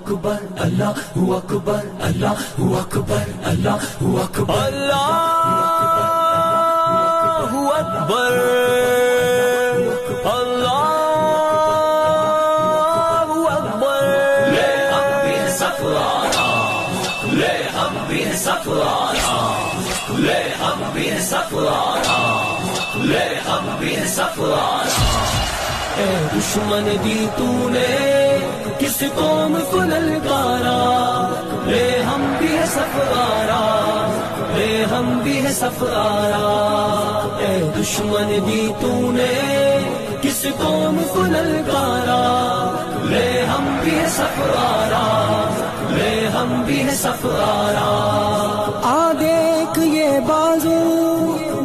اکبر اللہ اکبر اللہ اکبر اللہ اکبر اللہ اکبر اللہ اکبر لے ہم بھی سفارا لے ہم بھی سفارا لے ہم بھی سفارا لے ہم بھی سفارا اے دشمن دی تو نے کس قوم کو للکارا لے ہم بھی سفارا لے ہم بھی سفارا اے دشمن دی تو نے کس قوم کو للکارا لے ہم بھی سفارا لے ہم بھی سفارا آ دیکھ یہ بازو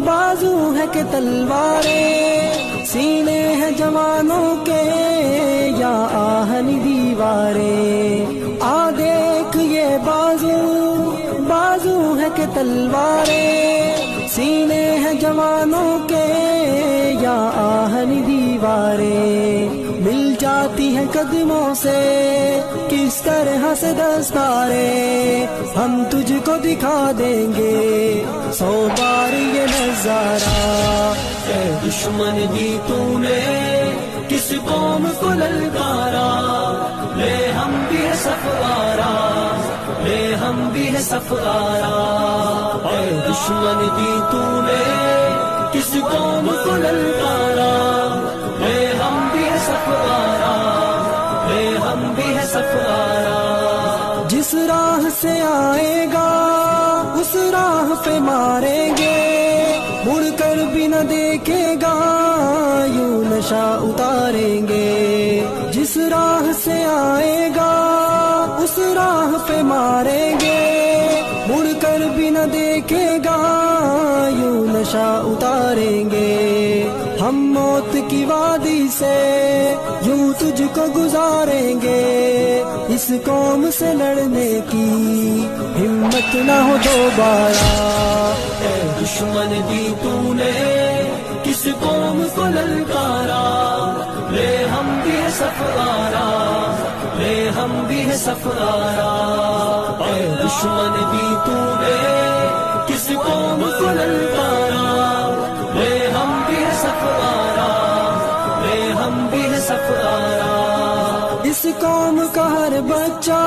بازو ہے کہ تلواریں سینے ہیں جوانوں کے یا آہن دیواریں آ دیکھ یہ بازو بازو ہے کہ تلواریں سینے ہیں جوانوں کے یا آہن دیواریں مل جاتی ہیں قدموں سے کس طرح سے دستاریں ہم تجھ کو دکھا دیں گے 100 بار یہ نظارہ اے دشمن دی تو نے کس قوم کو للکارا لے ہم بھی سفارا لے ہم بھی سفارا اے دشمن دی تو نے کس قوم کو للکارا لے ہم بھی سفارا لے ہم بھی سفارا جس راہ سے آئے گا اس راہ پہ ماریں گے مڑ کر بھی نہ دیکھے گا یوں نشہ اتاریں گے جس راہ سے آئے گا اس راہ پہ ماریں گے مڑ کر بھی نہ دیکھے گا یوں نشہ اتاریں گے ہم موت کی وادی سے یوں تجھ کو گزاریں گے اس قوم سے لڑنے کی ہمت نہ ہو دوبارہ اے دشمن دی تو نے کس قوم کو للکارا لے ہم بھی سفارا لے ہم بھی سفارا اے دشمن دی تو نے کس قوم کو للکارا لے ہم بھی سفارا لے ہم بھی سفارا اس قوم کا ہر بچہ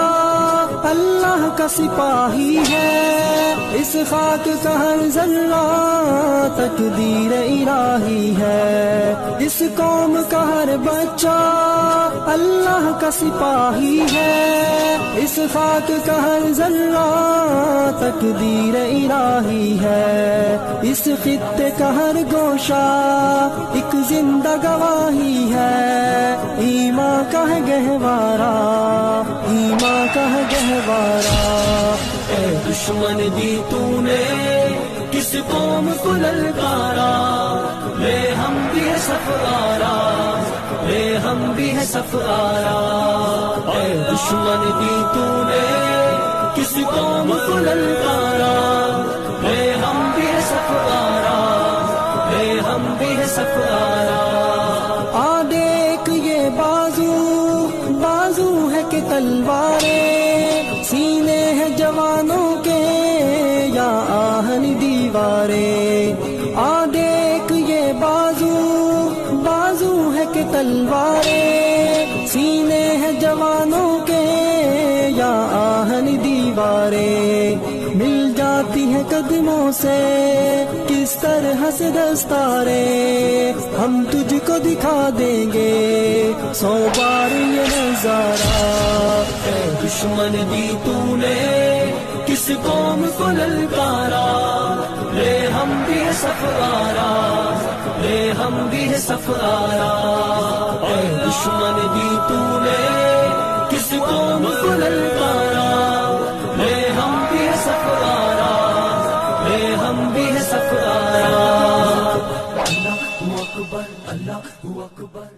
اللہ کا سپاہی ہے اس خاک کا ہر ذرہ تقدیر الہی ہے اس قوم کا ہر بچہ اللہ کا سپاہی ہے اس خاک کا ہر ذرہ تقدیر الہی ہے اس خطے کا ہر گوشہ ایک زندہ گواہی ہے ایمان کا ہے گہوارہ ایمان کا ہے گہوارہ اے دشمن دی تو نے کس قوم کو للکارا لے ہم بھی سفارا لے ہم بھی سفارا اے دشمن دی تو نے کس قوم کو للکارا لے ہم بھی سفارا لے ہم بھی سفارا آ دیکھ یہ بازو بازو ہے کہ تلواریں سینے ہیں جوانوں کے یا آہن دیواریں آ دیکھ یہ بازو بازو ہے کہ تلواریں سینے ہیں جوانوں کے یا آہن دیواریں مل جاتی ہیں قدموں سے کس طرح سے دستاریں ہم تجھ کو دکھا دیں گے 100 بار یہ نظارہ اے دشمن دی تو نے کس قوم کو للکارا لے ہم بھی سفارا لے ہم بھی سفارا اے دشمن دی تو نے کس قوم کو للکارا لے ہم بھی سفارا لے ہم بھی سفارا اللہ اکبر اللہ اکبر